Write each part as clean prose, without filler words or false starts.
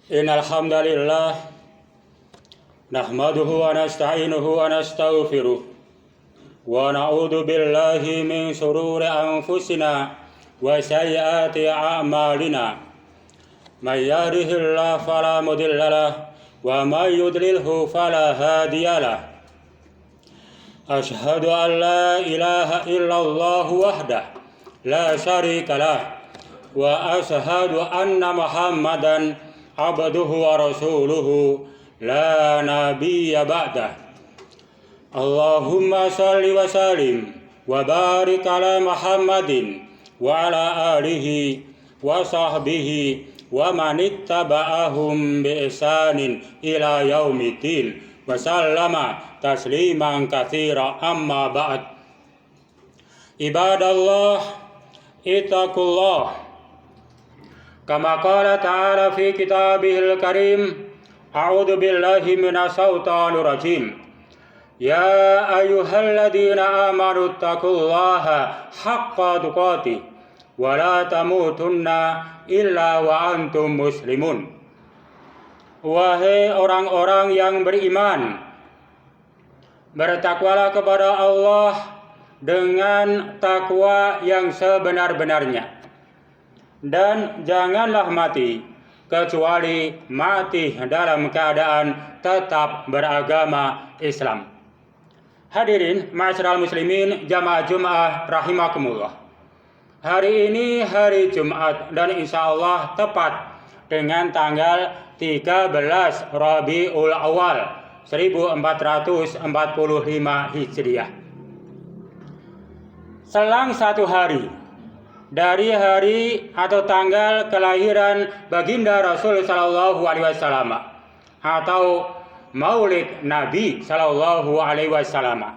Innal hamdalillah nahmaduhu wa nasta'inuhu wa nastaghfiruh wa na'udzu billahi min shururi anfusina wa sayyiati a'malina. May yahdihillahu fala mudilla lahu wa may yudlilhu fala hadiya lahu. Ashhadu an la ilaha illallah wahdahu la syarika lahu wa ashhadu anna Muhammadan abduhu wa rasuluhu la nabiyya ba'dah. Allahumma salli wa sallim wa barik ala Muhammadin wa ala alihi wa sahbihi wa man ittaba'ahum bi ihsanin ila yaumiddin wa sallama tasliman katsira, amma ba'd. Ibadallah, ittaqullah kama qala ta'ala fi kitabihil karim. A'udzu billahi minas syaitonir rajim. Ya ayyuhalladzina amanu taqullaha haqqa tuqatih wa la tamutunna illa wa antum muslimun. Wahai orang-orang yang beriman, bertakwalah kepada Allah dengan takwa yang sebenar-benarnya, dan janganlah mati kecuali mati dalam keadaan tetap beragama Islam. Hadirin ma'asyiral muslimin jamaah Jumat rahimakumullah. Hari ini hari Jumat dan insya Allah tepat dengan tanggal 13 Rabiul Awal 1445 Hijriah. Selang satu hari dari hari atau tanggal kelahiran baginda Rasul sallallahu alaihi wasallam atau Maulid Nabi sallallahu alaihi wasallam,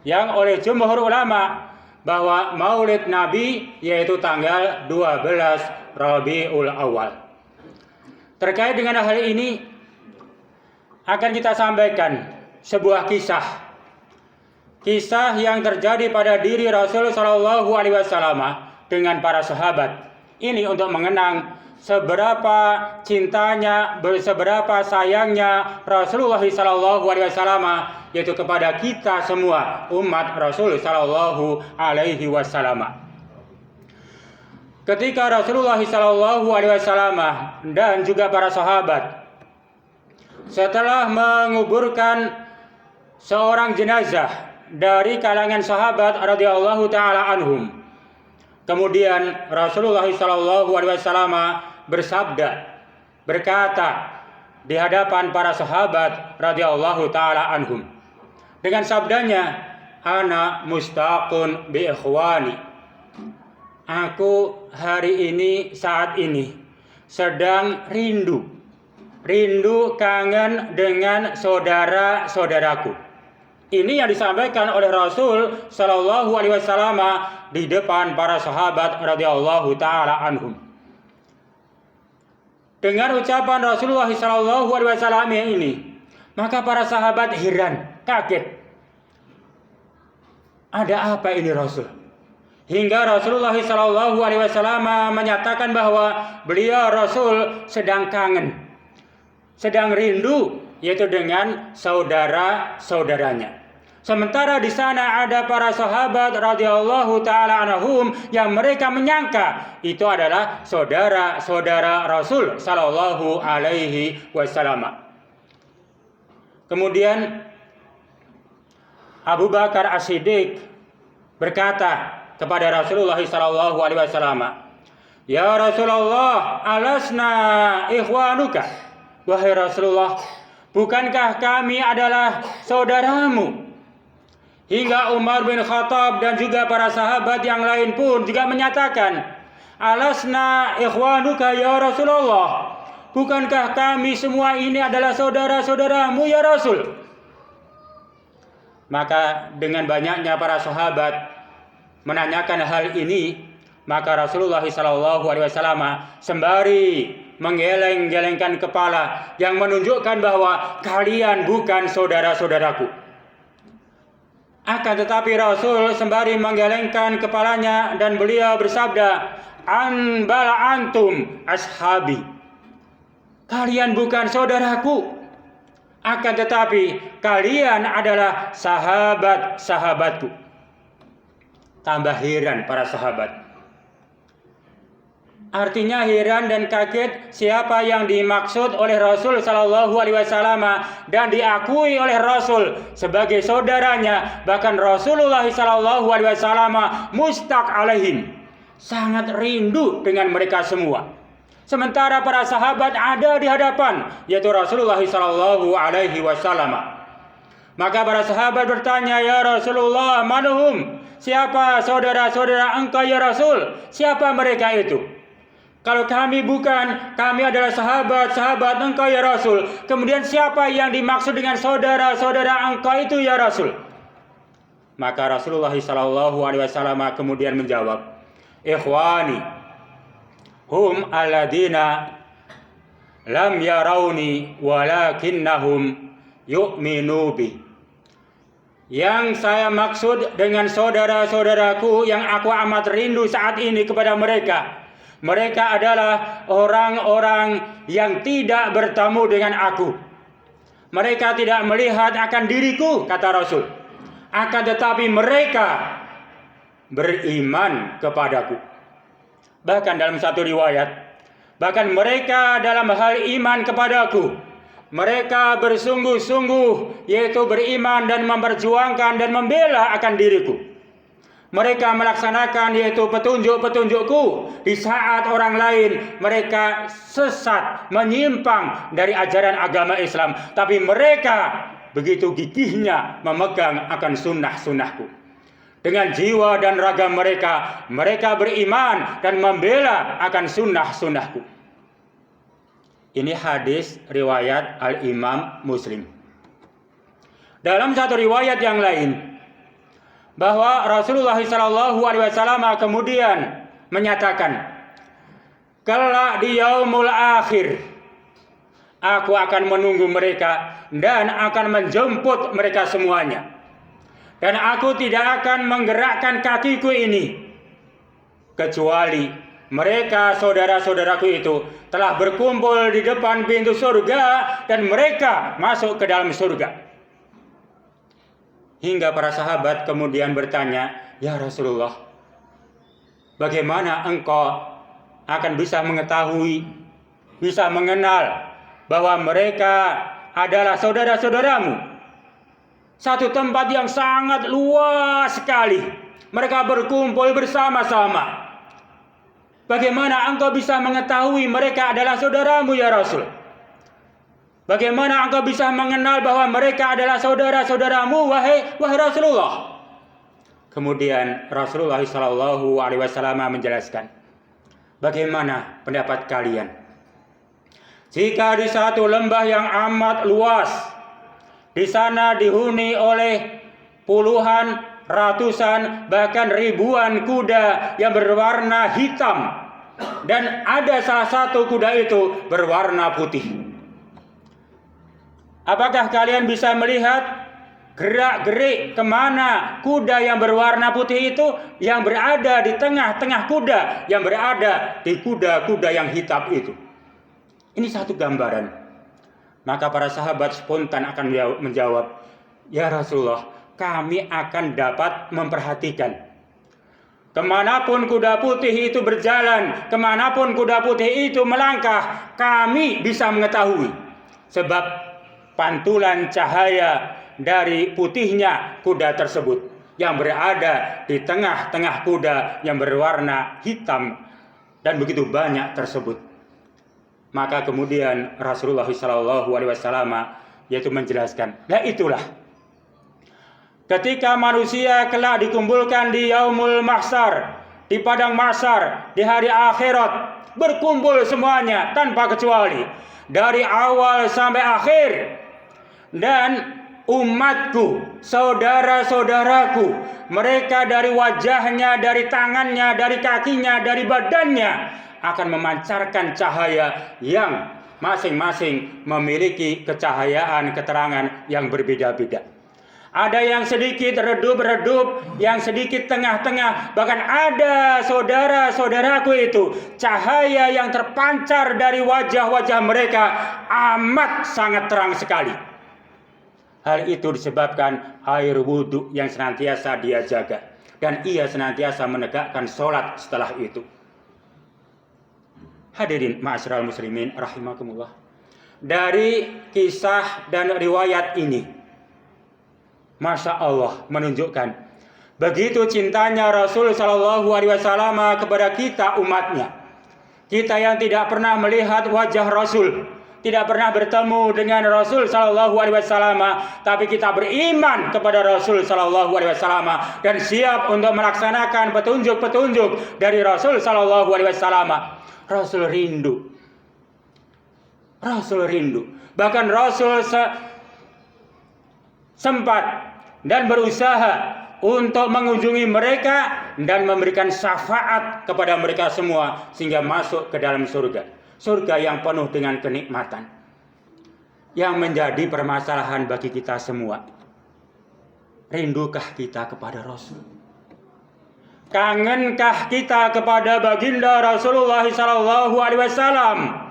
yang oleh jumhur ulama bahwa Maulid Nabi yaitu tanggal 12 Rabiul Awal. Terkait dengan hal ini akan kita sampaikan sebuah kisah yang terjadi pada diri Rasul sallallahu alaihi wasallam dengan para sahabat. Ini untuk mengenang seberapa cintanya, seberapa sayangnya Rasulullah sallallahu alaihi wasallam yaitu kepada kita semua umat Rasul sallallahu alaihi wasallam. Ketika Rasulullah sallallahu alaihi wasallam dan juga para sahabat setelah menguburkan seorang jenazah dari kalangan sahabat radhiyallahu taala anhum, kemudian Rasulullah sallallahu alaihi wasallam berkata di hadapan para sahabat radhiyallahu taala anhum dengan sabdanya, "Ana mustaqun bi ikhwani." Aku hari ini, saat ini sedang rindu kangen dengan saudara-saudaraku. Ini yang disampaikan oleh Rasul sallallahu alaihi wasallam di depan para sahabat radhiyallahu taala anhum. Dengan ucapan Rasulullah sallallahu alaihi wasallam ini, maka para sahabat heran, kaget. Ada apa ini Rasul? Hingga Rasulullah sallallahu alaihi wasallam menyatakan bahwa beliau Rasul sedang kangen, sedang rindu yaitu dengan saudara-saudaranya. Sementara di sana ada para sahabat radhiyallahu taala anhum yang mereka menyangka itu adalah saudara-saudara Rasul sallallahu alaihi wasallam. Kemudian Abu Bakar As-Siddiq berkata kepada Rasulullah sallallahu alaihi wasallam, "Ya Rasulullah, alasna ikhwanuka?" Wahai Rasulullah, bukankah kami adalah saudaramu? Hingga Umar bin Khattab dan juga para sahabat yang lain pun juga menyatakan, "Alasna ikhwanuka ya Rasulullah? Bukankah kami semua ini adalah saudara-saudaramu ya Rasul?" Maka dengan banyaknya para sahabat menanyakan hal ini, maka Rasulullah SAW sembari menggeleng-gelengkan kepala yang menunjukkan bahwa kalian bukan saudara-saudaraku. Akan tetapi Rasul sembari menggelengkan kepalanya dan beliau bersabda, "An bala antum ashabi." kalian bukan saudaraku, akan tetapi kalian adalah sahabat-sahabatku. Tambah heran para sahabat. Artinya heran dan kaget siapa yang dimaksud oleh Rasul Shallallahu Alaihi Wasallam dan diakui oleh Rasul sebagai saudaranya. Bahkan Rasulullah Shallallahu Alaihi Wasallam mustaq alaihim, sangat rindu dengan mereka semua. Sementara para sahabat ada di hadapan, yaitu Rasulullah Shallallahu Alaihi Wasallam. Maka para sahabat bertanya, ya Rasulullah, manuhum? Siapa saudara-saudara engkau ya Rasul? Siapa mereka itu? Kalau kami bukan, kami adalah sahabat-sahabat engkau ya Rasul. Kemudian siapa yang dimaksud dengan saudara-saudara engkau itu ya Rasul? Maka Rasulullah SAW kemudian menjawab, ikhwani hum alladina lam yarawni walakinnahum yu'minu bi. Yang saya maksud dengan saudara-saudaraku yang aku amat rindu saat ini kepada mereka, mereka adalah orang-orang yang tidak bertemu dengan aku. Mereka tidak melihat akan diriku, kata Rasul. Akan tetapi mereka beriman kepadaku. Bahkan dalam satu riwayat, bahkan mereka dalam hal iman kepadaku, mereka bersungguh-sungguh, yaitu beriman dan memperjuangkan dan membela akan diriku. Mereka melaksanakan yaitu petunjuk-petunjukku di saat orang lain mereka sesat, menyimpang dari ajaran agama Islam. Tapi mereka begitu gigihnya memegang akan sunnah-sunnahku. Dengan jiwa dan raga mereka, mereka beriman dan membela akan sunnah-sunnahku. Ini hadis riwayat Al-Imam Muslim. Dalam satu riwayat yang lain, bahwa Rasulullah SAW kemudian menyatakan, kelak di yaumul akhir aku akan menunggu mereka dan akan menjemput mereka semuanya, dan aku tidak akan menggerakkan kakiku ini kecuali mereka saudara-saudaraku itu telah berkumpul di depan pintu surga dan mereka masuk ke dalam surga. Hingga para sahabat kemudian bertanya, ya Rasulullah, bagaimana engkau akan bisa mengetahui, bisa mengenal bahwa mereka adalah saudara-saudaramu? Satu tempat yang sangat luas sekali, mereka berkumpul bersama-sama. Bagaimana engkau bisa mengetahui mereka adalah saudaramu ya Rasul? Bagaimana engkau bisa mengenal bahwa mereka adalah saudara-saudaramu, wahai Rasulullah? Kemudian Rasulullah SAW menjelaskan, bagaimana pendapat kalian jika di satu lembah yang amat luas, di sana dihuni oleh puluhan, ratusan, bahkan ribuan kuda yang berwarna hitam, dan ada salah satu kuda itu berwarna putih. Apakah kalian bisa melihat gerak-gerik kemana kuda yang berwarna putih itu yang berada di tengah-tengah kuda yang berada di kuda-kuda yang hitam itu? Ini satu gambaran. Maka para sahabat spontan akan menjawab, ya Rasulullah, kami akan dapat memperhatikan. Kemanapun kuda putih itu berjalan, kemanapun kuda putih itu melangkah, kami bisa mengetahui. Sebab pantulan cahaya dari putihnya kuda tersebut yang berada di tengah-tengah kuda yang berwarna hitam dan begitu banyak tersebut. Maka kemudian Rasulullah SAW yaitu menjelaskan, nah itulah ketika manusia kelak dikumpulkan di yaumul mahsyar, di padang mahsyar, di hari akhirat, berkumpul semuanya tanpa kecuali dari awal sampai akhir. Dan umatku, saudara-saudaraku, mereka dari wajahnya, dari tangannya, dari kakinya, dari badannya akan memancarkan cahaya yang masing-masing memiliki kecahayaan keterangan yang berbeda-beda. Ada yang sedikit redup-redup, yang sedikit tengah-tengah. Bahkan ada saudara-saudaraku itu, cahaya yang terpancar dari wajah-wajah mereka amat sangat terang sekali. Hal itu disebabkan air wudhu yang senantiasa dia jaga. Dan ia senantiasa menegakkan sholat setelah itu. Hadirin ma'asyiral muslimin rahimakumullah. Dari kisah dan riwayat ini, Masya Allah menunjukkan begitu cintanya Rasul Shallallahu Alaihi Wasallam kepada kita umatnya. Kita yang tidak pernah melihat wajah Rasul, tidak pernah bertemu dengan Rasul Shallallahu Alaihi Wasallam, tapi kita beriman kepada Rasul Shallallahu Alaihi Wasallam dan siap untuk melaksanakan petunjuk-petunjuk dari Rasul Shallallahu Alaihi Wasallam. Rasul rindu. Bahkan Rasul sempat dan berusaha untuk mengunjungi mereka dan memberikan syafaat kepada mereka semua sehingga masuk ke dalam surga. Surga yang penuh dengan kenikmatan. Yang menjadi permasalahan bagi kita semua. Rindukah kita kepada Rasul? Kangenkah kita kepada baginda Rasulullah SAW?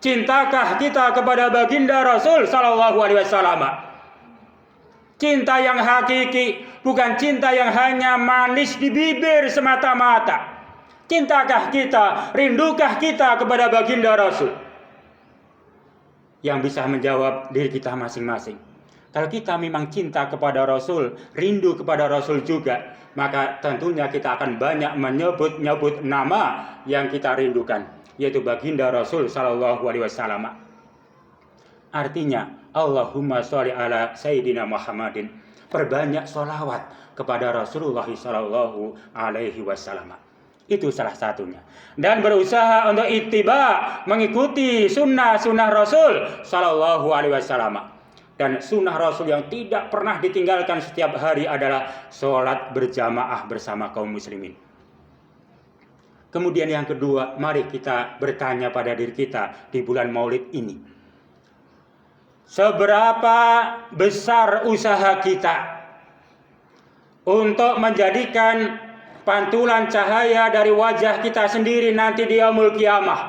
Cintakah kita kepada baginda Rasul SAW? Cinta yang hakiki, bukan cinta yang hanya manis di bibir semata-mata. Cintakah kita, rindukah kita kepada baginda Rasul? Yang bisa menjawab diri kita masing-masing. Kalau kita memang cinta kepada Rasul, rindu kepada Rasul juga, maka tentunya kita akan banyak menyebut nama yang kita rindukan, yaitu baginda Rasul Sallallahu Alaihi Wasallam. Artinya, Allahumma sholli ala Sayyidina Muhammadin. Perbanyak sholawat kepada Rasulullah Sallallahu Alaihi Wasallam. Itu salah satunya. Dan berusaha untuk ittiba, mengikuti sunnah-sunnah Rasul Sallallahu Alaihi Wasallam. Dan sunnah Rasul yang tidak pernah ditinggalkan setiap hari adalah sholat berjamaah bersama kaum muslimin. Kemudian yang kedua, mari kita bertanya pada diri kita di bulan Maulid ini. Seberapa besar usaha kita untuk menjadikan pantulan cahaya dari wajah kita sendiri nanti di yaumul qiyamah?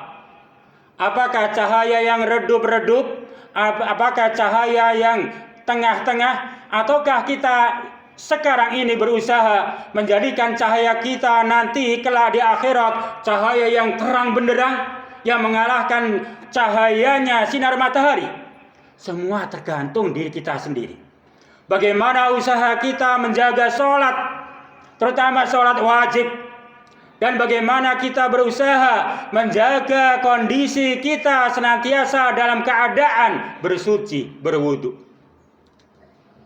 Apakah cahaya yang redup-redup? Apakah cahaya yang tengah-tengah? Ataukah kita sekarang ini berusaha menjadikan cahaya kita nanti kelak di akhirat cahaya yang terang benderang, yang mengalahkan cahayanya sinar matahari? Semua tergantung diri kita sendiri. Bagaimana usaha kita menjaga sholat, terutama sholat wajib. Dan bagaimana kita berusaha menjaga kondisi kita senantiasa dalam keadaan bersuci, berwudu.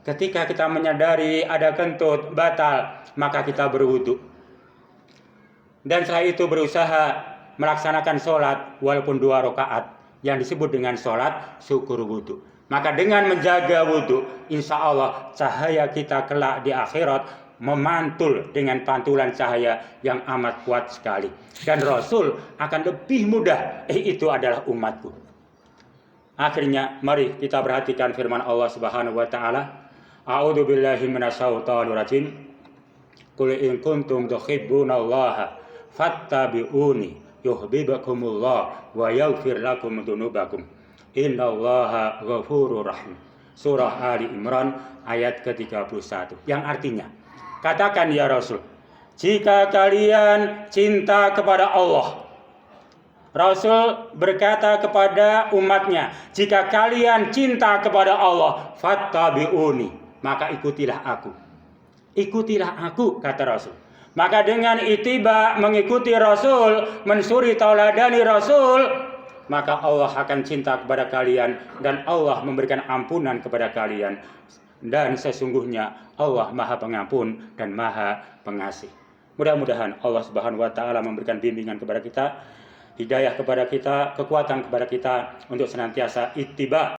Ketika kita menyadari ada kentut batal, maka kita berwudu. Dan setelah itu berusaha melaksanakan sholat walaupun 2 rakaat. Yang disebut dengan sholat syukur wudu. Maka dengan menjaga wudu, insya Allah cahaya kita kelak di akhirat memantul dengan pantulan cahaya yang amat kuat sekali. Dan Rasul akan lebih mudah, itu adalah umatku. Akhirnya mari kita perhatikan firman Allah Subhanahu wa taala. A'udzu billahi minasyaitonir rajim. Qul in kuntum tuhibbunallaha fattabi'uni yuhibbukumullah wa yaghfir lakum dzunubakum innallaha ghafurur rahim. Surah Ali Imran ayat ke-31. Yang artinya, katakan ya Rasul, jika kalian cinta kepada Allah. Rasul berkata kepada umatnya, jika kalian cinta kepada Allah, fattabi'uni, maka ikutilah aku. Ikutilah aku, kata Rasul. Maka dengan ittiba, mengikuti Rasul, mensuri tauladani Rasul, maka Allah akan cinta kepada kalian dan Allah memberikan ampunan kepada kalian. Dan sesungguhnya Allah Maha Pengampun dan Maha Pengasih. Mudah-mudahan Allah Subhanahu wa taala memberikan bimbingan kepada kita, hidayah kepada kita, kekuatan kepada kita untuk senantiasa ittiba